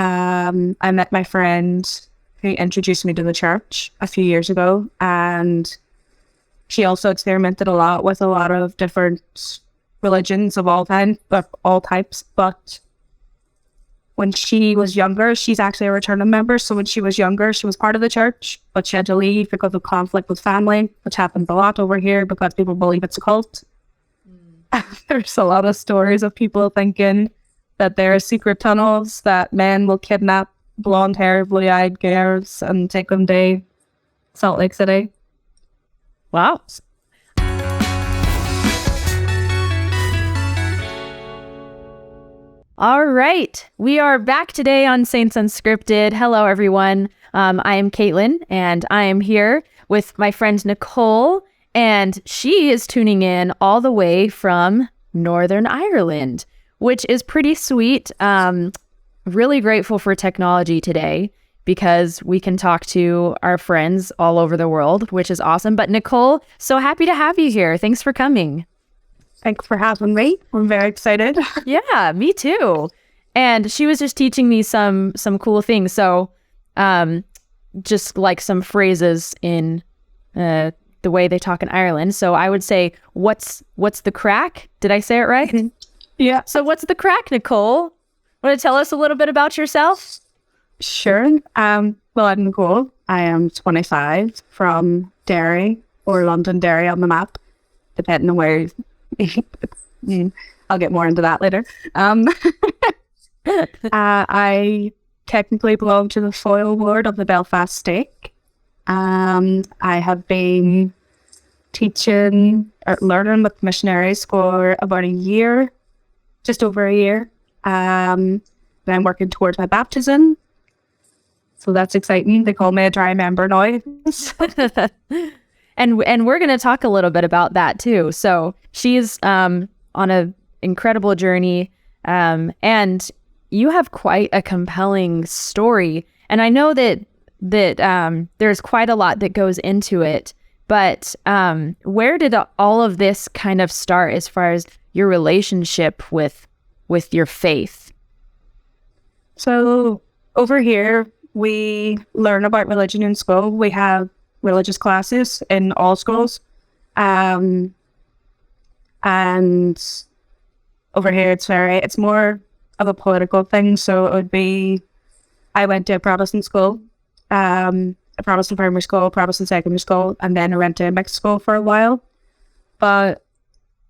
I met my friend who introduced me to the church a few years ago, and she also experimented a lot with a lot of different religions of all types. But when she was younger, she's actually a returning member. So when she was younger, she was part of the church, but she had to leave because of conflict with family, which happens a lot over here because people believe it's a cult. There's a lot of stories of people thinking that there are secret tunnels that men will kidnap blonde-haired, blue-eyed girls and take them to Salt Lake City. Wow. All right. We are back today on Saints Unscripted. Hello, everyone. I am Caitlin, and I am here with my friend Nicole, and she is tuning in all the way from Northern Ireland, which is pretty sweet. Really grateful for technology today because we can talk to our friends all over the world, which is awesome. But Nicole, so happy to have you here. Thanks for coming. Thanks for having me. I'm very excited. Yeah, me too. And she was just teaching me some cool things. So just like some phrases in the way they talk in Ireland. So I would say, what's the crack? Did I say it right? Yeah. So what's the crack, Nicole? Want to tell us a little bit about yourself? Sure. Well, I'm Nicole. I am 25 from Derry, or Londonderry on the map, depending on where. I'll get more into that later. I technically belong to the Foyle ward of the Belfast Stake. I have been teaching or learning with missionaries for about a year, just over a year. Then I'm working towards my baptism. So that's exciting. They call me a dry member now. And we're going to talk a little bit about that too. So she's on an incredible journey, and you have quite a compelling story. And I know that there's quite a lot that goes into it. But where did all of this kind of start as far as your relationship with your faith? So over here, we learn about religion in school. We have religious classes in all schools. And over here, it's more of a political thing. So it would be, I went to a Protestant school, a Protestant primary school, Protestant secondary school, and then I went to a mixed school for a while. But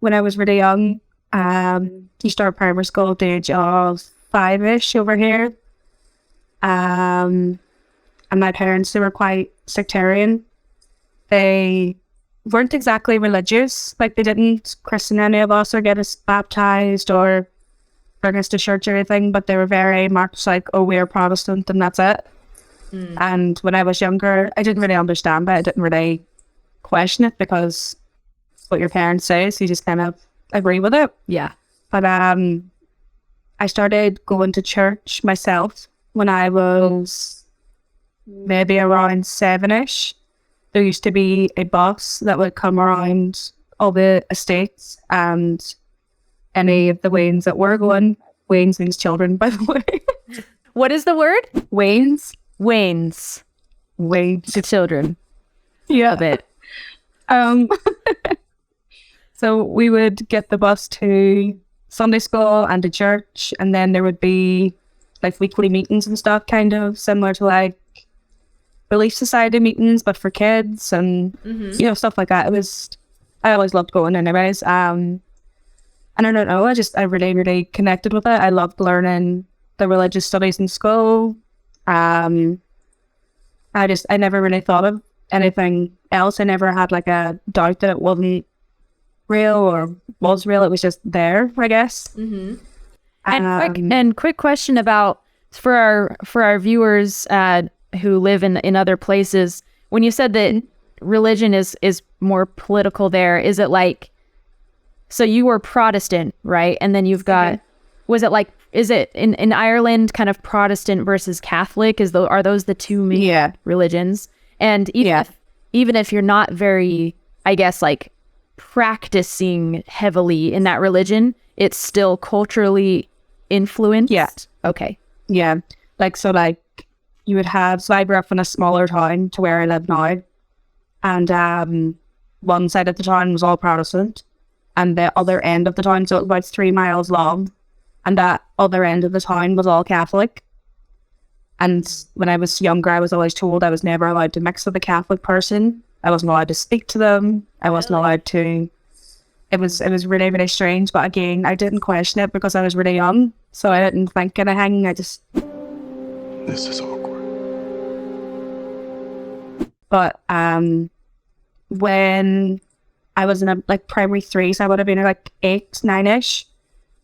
when I was really young, you start primary school at the age of 5-ish over here. And my parents, they were quite sectarian. They weren't exactly religious. Like, they didn't christen any of us or get us baptized or bring us to church or anything, but they were very much like, oh, we're Protestant and that's it. And when I was younger, I didn't really understand that. I didn't really question it because it's what your parents say, so you just kind of agree with it. Yeah. But I started going to church myself when I was maybe around 7-ish. There used to be a bus that would come around all the estates and any of the wains that were going. Wains means children, by the way. What is the word? Wains. Wains. Wains. To children. Yeah. A bit. So we would get the bus to Sunday school and to church, and then there would be like weekly meetings and stuff, kind of similar to like Relief Society meetings, but for kids and stuff like that. I always loved going anyways. And I don't know, I really, really connected with it. I loved learning the religious studies in school. I never really thought of anything else. I never had like a doubt that it wasn't real or was real. It was just there, I guess. And quick question about for our viewers who live in other places. When you said that religion is more political there, is it like, so you were Protestant, right? And then you've got, was it like, is it in Ireland kind of Protestant versus Catholic? Are those the two main religions? And even if you're not very, I guess, like practicing heavily in that religion, it's still culturally influenced? Yeah. Okay. Yeah. Like, so like you would have, so I grew up in a smaller town to where I live now. And one side of the town was all Protestant, and the other end of the town, so it was about 3 miles long, and that other end of the town was all Catholic. And when I was younger, I was always told I was never allowed to mix with a Catholic person. I wasn't allowed to speak to them. I wasn't allowed to. It was really, really strange. But again, I didn't question it because I was really young, so I didn't think anything. I just. This is awkward. But when I was in like primary 3, so I would have been like 8, 9-ish,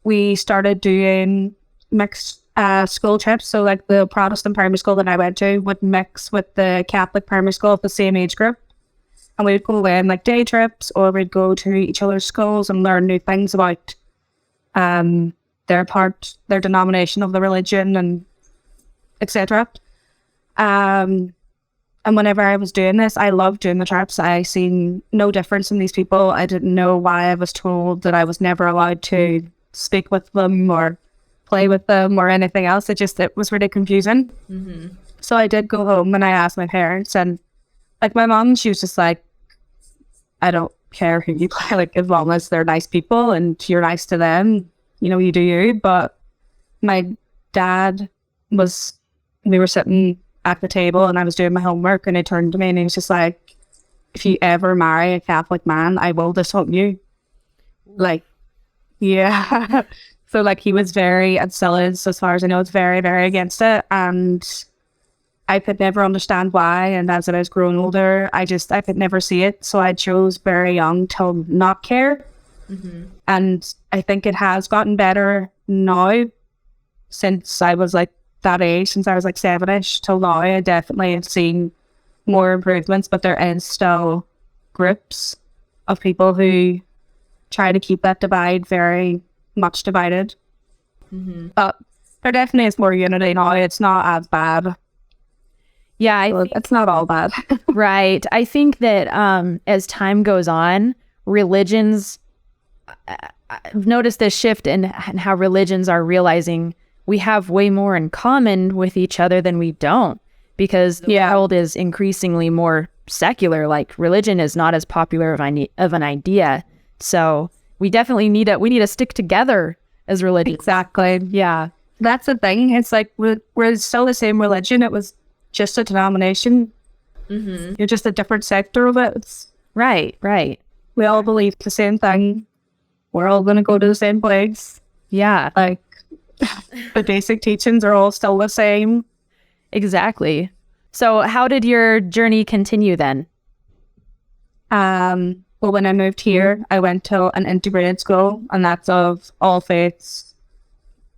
we started doing mixed school trips. So like the Protestant primary school that I went to would mix with the Catholic primary school of the same age group. And we'd go away on like day trips, or we'd go to each other's schools and learn new things about their denomination of the religion, and etc. And whenever I was doing this, I loved doing the trips. I seen no difference in these people. I didn't know why I was told that I was never allowed to speak with them or play with them or anything else. It was really confusing. Mm-hmm. So I did go home and I asked my parents, and like my mom, she was just like, I don't care who you play, like as long as they're nice people and you're nice to them, you know, you do you. But my dad we were sitting at the table and I was doing my homework, and he turned to me and he was just like, if you ever marry a Catholic man, I will disown you. Like, yeah. So like he was very, and still is, as far as I know, it's very, very against it. And I could never understand why. And as I was growing older, I could never see it. So I chose very young to not care. Mm-hmm. And I think it has gotten better now since I was like that age, since I was like 7-ish till now. I definitely have seen more improvements, but there is still groups of people who try to keep that divide very much divided. Mm-hmm. But there definitely is more unity now. It's not as bad. Yeah, it's not all bad. Right. I think that as time goes on, religions, I've noticed this shift in how religions are realizing we have way more in common with each other than we don't, because the world is increasingly more secular. Like, religion is not as popular of an idea. So we definitely need to stick together as religion. Exactly. Yeah. That's the thing. It's like we're still the same religion. It was just a denomination. Mm-hmm. You're just a different sector of it. Right. We all believe the same thing. We're all going to go to the same place. Yeah. Like, the basic teachings are all still the same. Exactly. So how did your journey continue then? Well, when I moved here, I went to an integrated school, and that's of all faiths.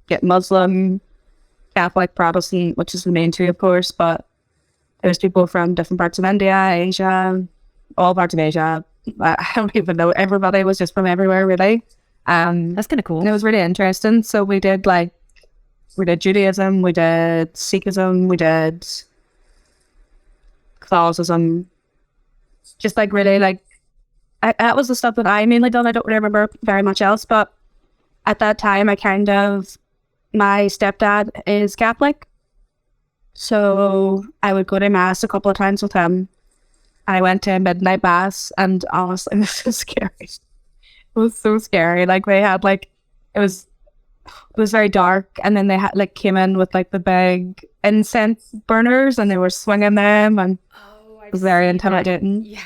Get Muslim, Catholic, Protestant, which is the main two, of course, but there's people from different parts of India, Asia, all parts of Asia. I don't even know. Everybody was just from everywhere, really. That's kind of cool. And it was really interesting. So we did Judaism, we did Sikhism, we did Catholicism. Just like really like, that was the stuff that I mainly done. I don't really remember very much else, but at that time my stepdad is Catholic. So I would go to mass a couple of times with him. I went to midnight mass, and honestly, this is scary. It was so scary. Like, they had it was very dark, and then they had came in with the big incense burners, and they were swinging them, and it was very intimidating. Yeah.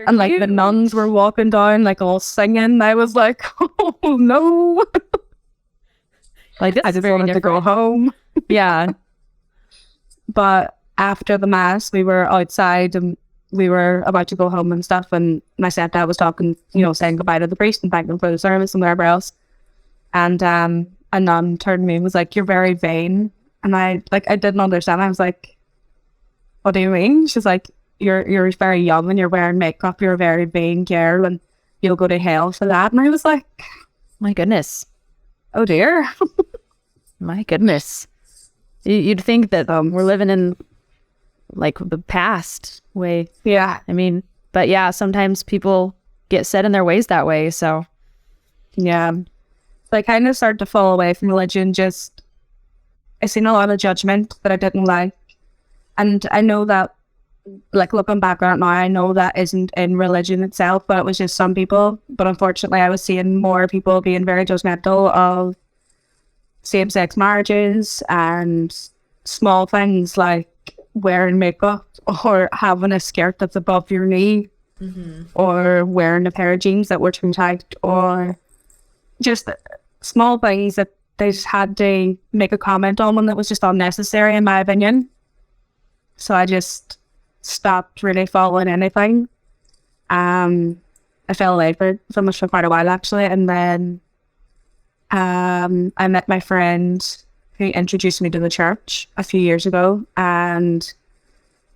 And the nuns were walking down all singing. I was like, oh no. I just wanted to go home. Yeah. But after the mass, we were outside and we were about to go home and stuff, and my stepdad was talking, saying goodbye to the priest and thanking him for the service and wherever else. And a nun turned to me and was like, "You're very vain." And I didn't understand. I was like, "What do you mean?" She's like, You're very young and you're wearing makeup. You're a very vain girl, and you'll go to hell for that." And I was like, "My goodness, oh dear." My goodness. You'd think that we're living in the past way. Yeah. I mean, but yeah, sometimes people get set in their ways that way. So yeah. So I kind of started to fall away from religion just I seen a lot of judgment that I didn't like. And I know that, like, looking back on it now, I know that isn't in religion itself, but it was just some people. But unfortunately, I was seeing more people being very judgmental of same-sex marriages and small things like wearing makeup or having a skirt that's above your knee, or wearing a pair of jeans that were too tight, or just small things that they just had to make a comment on, and that was just unnecessary in my opinion. So I just stopped really following anything. I fell away from it for quite a while actually, and then I met my friend who introduced me to the church a few years ago, and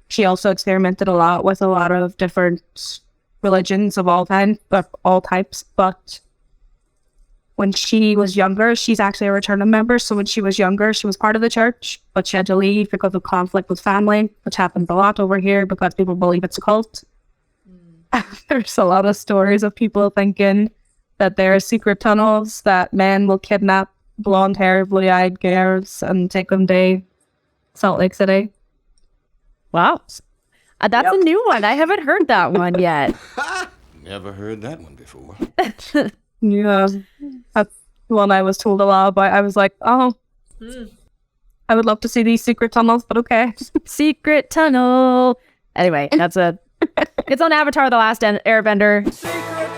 she also experimented a lot with a lot of different religions of all types. But when she was younger, she's actually a returning member. So when she was younger, she was part of the church, but she had to leave because of conflict with family, which happens a lot over here because people believe it's a cult. There's a lot of stories of people thinking that there are secret tunnels that men will kidnap blonde hair, blue-eyed girls and take them to Salt Lake City. Wow. That's a new one. I haven't heard that one yet. Never heard that one before. Yeah, that's the one I was told a lot about. I was like, oh, I would love to see these secret tunnels, but okay. Secret tunnel. Anyway, it's on Avatar: The Last Airbender. Secret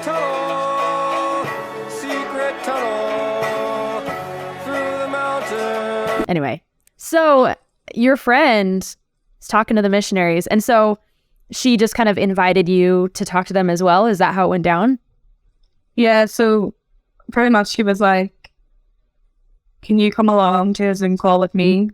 tunnel through the mountain. Anyway, so your friend is talking to the missionaries, and so she just kind of invited you to talk to them as well. Is that how it went down? Yeah, so pretty much she was like, can you come along to a Zoom call with me?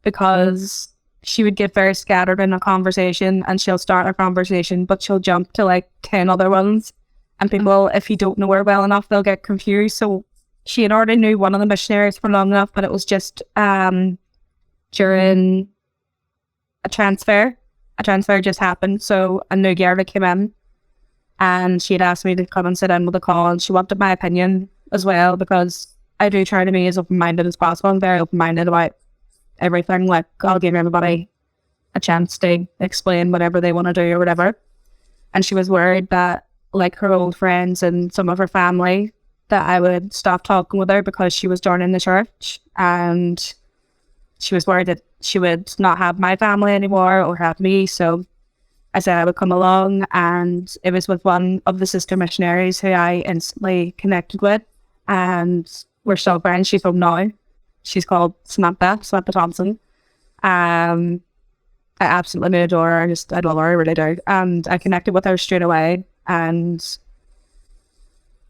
Because she would get very scattered in a conversation, and she'll start a conversation, but she'll jump to like 10 other ones. And people, if you don't know her well enough, they'll get confused. So she had already knew one of the missionaries for long enough, but it was just during a transfer. A transfer just happened. So a new girl came in, and she had asked me to come and sit in with the call, and she wanted my opinion as well, because I do try to be as open-minded as possible. I'm very open-minded about everything. Like, I'll give everybody a chance to explain whatever they want to do or whatever. And she was worried that, like, her old friends and some of her family, that I would stop talking with her because she was joining the church, and she was worried that she would not have my family anymore or have me. So I said I would come along, and it was with one of the sister missionaries who I instantly connected with, and we're still friends. She's home now. She's called Samantha Thompson. I absolutely adore her. I love her, I really do. And I connected with her straight away, and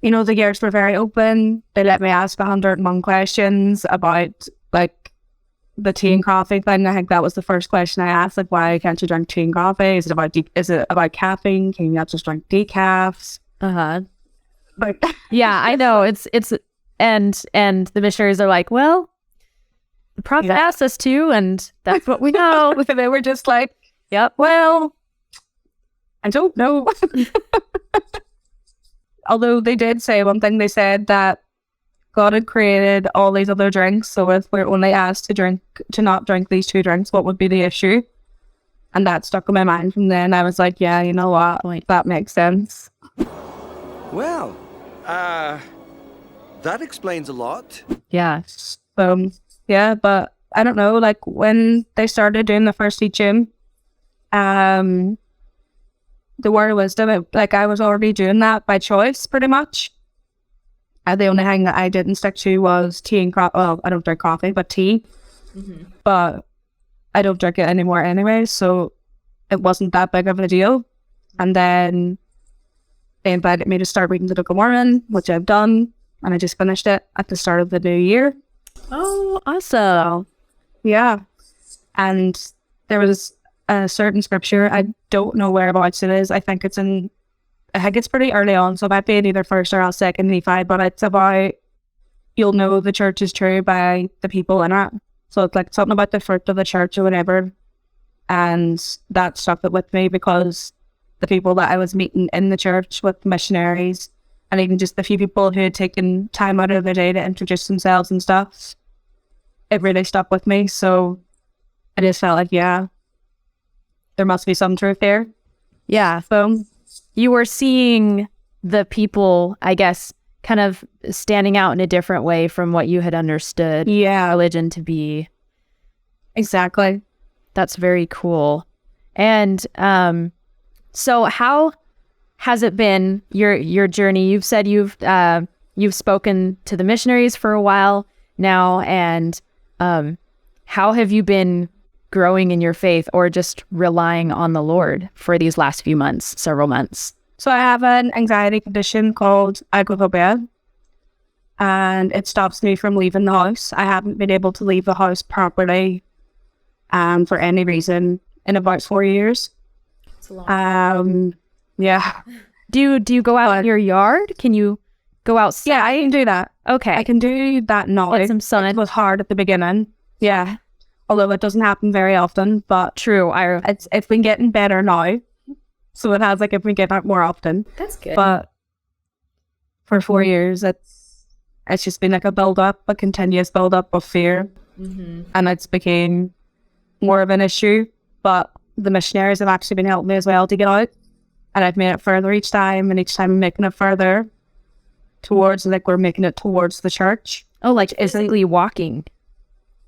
you know, the girls were very open. They let me ask 101 questions about, like, the tea and coffee thing. I think that was the first question I asked, like, why can't you drink tea and coffee? Is it about caffeine? Can you not just drink decafs? Like, yeah, I know. It's and the missionaries are like, well, the prophet asked us to, and that's what we know. They were just like, yep. Well, I don't know. Although they did say one thing. They said that God had created all these other drinks, so if we're only asked to not drink these two drinks, what would be the issue? And that stuck in my mind from then. I was like, yeah, you know what? That makes sense. Well, that explains a lot. Yeah. Yeah, but I don't know, like, when they started doing the first teaching, the word of wisdom, I was already doing that by choice, pretty much. The only thing that I didn't stick to was tea and coffee. Well, I don't drink coffee, but tea. But I don't drink it anymore anyway, so it wasn't that big of a deal. And then they invited me to start reading the Book of Mormon, which I've done, and I just finished it at the start of the new year. Oh, awesome. Yeah. And there was a certain scripture, I don't know whereabouts it is. I think it's pretty early on, so it might be in either first or else second Nephi, but it's about, you'll know the church is true by the people in it. So it's like something about the fruit of the church or whatever. And that stuck with me, because the people that I was meeting in the church with missionaries, and even just the few people who had taken time out of their day to introduce themselves and stuff, it really stuck with me. So I just felt like, yeah, there must be some truth there. Yeah. So You were seeing the people, I guess, kind of standing out in a different way from what you had understood religion to be. Exactly. That's very cool. And so how has it been your journey? You've said you've spoken to the missionaries for a while now, and how have you been growing in your faith or just relying on the Lord for these last few months, several months? So I have an anxiety condition called agoraphobia, and it stops me from leaving the house. I haven't been able to leave the house properly for any reason in about 4 years. It's a long yeah. Do you go out in your yard? Can you go outside? Yeah, I can do that. Okay. I can do that now. Get some sun. It was hard at the beginning. Yeah. Although it doesn't happen very often, but True. it's been getting better now. So it has been getting out more often. That's good. But for 4 years, it's just been like a continuous build up of fear. Mm-hmm. And it's became more of an issue. But the missionaries have actually been helping me as well to get out. And I've made it further each time, and each time I'm making it further towards, we're making it towards the church. Oh, like physically walking.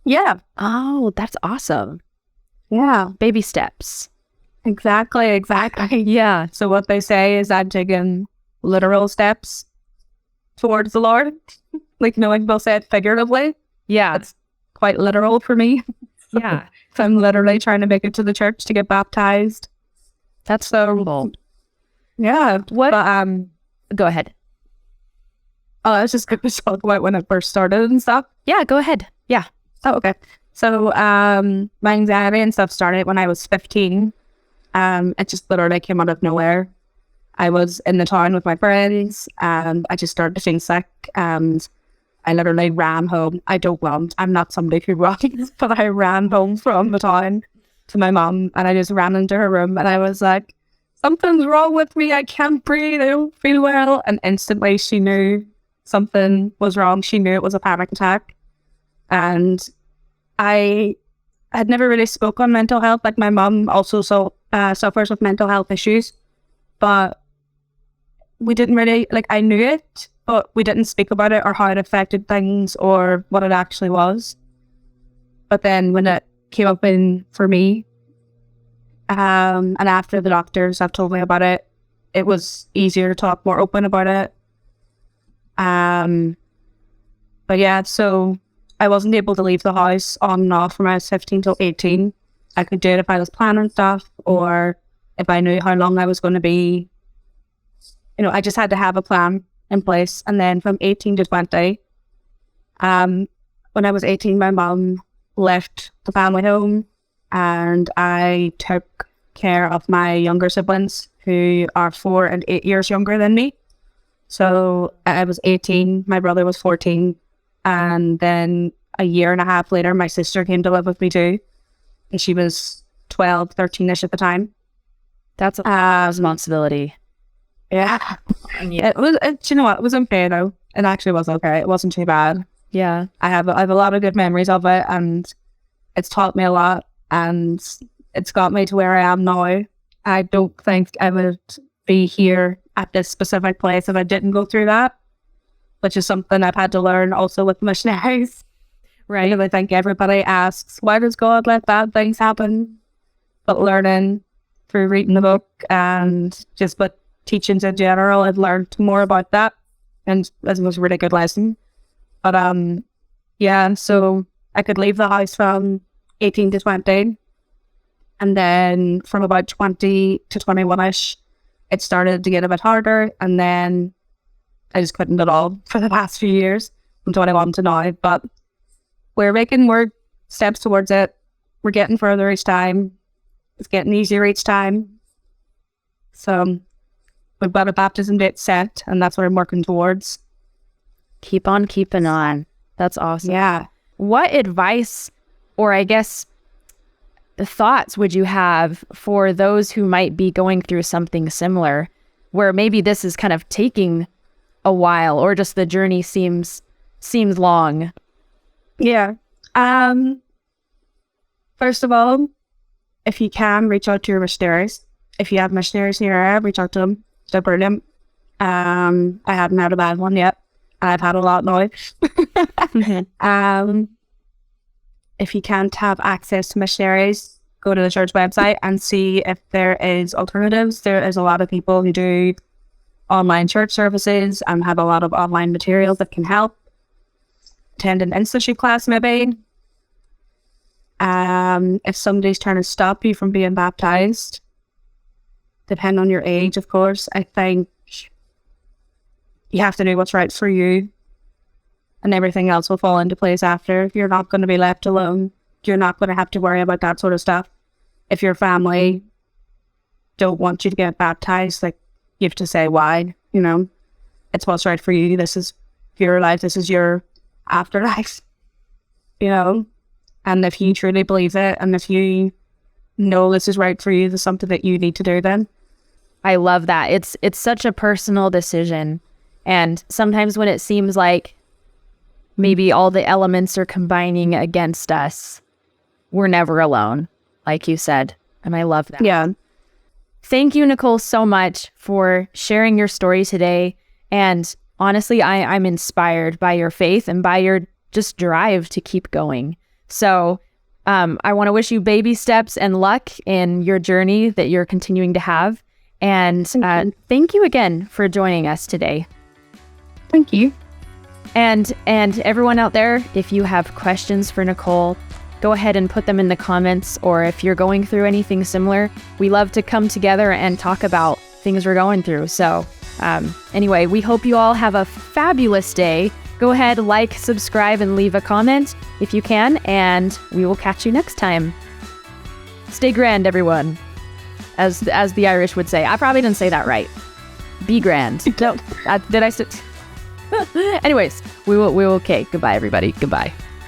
Yeah. Oh, that's awesome. Yeah. Baby steps. Exactly. Yeah. So what they say is I'm taking literal steps towards the Lord. Like people say it figuratively. Yeah. It's quite literal for me. Yeah. So I'm literally trying to make it to the church to get baptized. That's so cool. Yeah. What? But, go ahead. Oh, I was just going to talk about when it first started and stuff. Yeah, go ahead. Yeah. Oh, okay. So my anxiety and stuff started when I was 15. It just literally came out of nowhere. I was in the town with my friends, and I just started to feel sick, and I literally ran home. I'm not somebody who runs, but I ran home from the town to my mum, and I just ran into her room, and I was like, something's wrong with me. I can't breathe. I don't feel well. And instantly she knew something was wrong. She knew it was a panic attack. And I had never really spoke on mental health. Like my mum also suffers with mental health issues, but we didn't really, I knew it, but we didn't speak about it or how it affected things or what it actually was. But then when it came up for me, and after the doctors have told me about it, it was easier to talk more open about it. But yeah, so I wasn't able to leave the house on and off from I was 15 till 18. I could do it if I was planning stuff or if I knew how long I was going to be. I just had to have a plan in place. And then from 18 to 20, when I was 18, my mum left the family home and I took care of my younger siblings who are 4 and 8 years younger than me. So I was 18, my brother was 14, and then a year and a half later, my sister came to live with me too, and she was 12, 13-ish at the time. That's a responsibility. Yeah. It was, you know what, it was okay though. It actually was okay. It wasn't too bad. Yeah. I have a lot of good memories of it, and it's taught me a lot, and it's got me to where I am now. I don't think I would be here at this specific place if I didn't go through that, which is something I've had to learn also with missionaries. Right. I think everybody asks, why does God let bad things happen? But learning through reading the book and just with teachings in general, I've learned more about that, and it was a really good lesson. But yeah, so I could leave the house from 18 to 20, and then from about 20 to 21-ish, it started to get a bit harder, and then I just couldn't at all for the past few years from 21 to now. But we're making more steps towards it. We're getting further each time. It's getting easier each time. So we've got a baptism date set, and that's what I'm working towards. Keep on keeping on. That's awesome. Yeah. What advice, or I guess the thoughts, would you have for those who might be going through something similar, where maybe this is kind of taking a while, or just the journey seems long? Yeah. First of all, if you can, reach out to your missionaries. If you have missionaries in your area, reach out to them. They're brilliant. I haven't had a bad one yet. I've had a lot now. If you can't have access to missionaries, go to the church website and see if there is alternatives. There is a lot of people who do online church services and have a lot of online materials that can help. Attend an institute class maybe. If somebody's trying to stop you from being baptized, depending on your age, of course, I think you have to do what's right for you, and everything else will fall into place after. You're not going to be left alone. You're not going to have to worry about that sort of stuff. If your family don't want you to get baptized, like, you have to say why, you know. It's what's right for you. This is your life. This is your afterlife, you know. And if you truly believe it, and if you know this is right for you, there's something that you need to do then. I love that. It's such a personal decision. And sometimes when it seems like maybe all the elements are combining against us, we're never alone, like you said. And I love that. Yeah. Thank you, Nicole, so much for sharing your story today. And honestly, I'm inspired by your faith and by your just drive to keep going. So I want to wish you baby steps and luck in your journey that you're continuing to have. And thank you again for joining us today. Thank you. And everyone out there, if you have questions for Nicole, go ahead and put them in the comments. Or if you're going through anything similar, we love to come together and talk about things we're going through. So anyway, we hope you all have a fabulous day. Go ahead, like, subscribe, and leave a comment if you can, and we will catch you next time. Stay grand, everyone, as the Irish would say. I probably didn't say that right. Be grand. No, did I? Anyways, we will. Okay. Goodbye, everybody. Goodbye.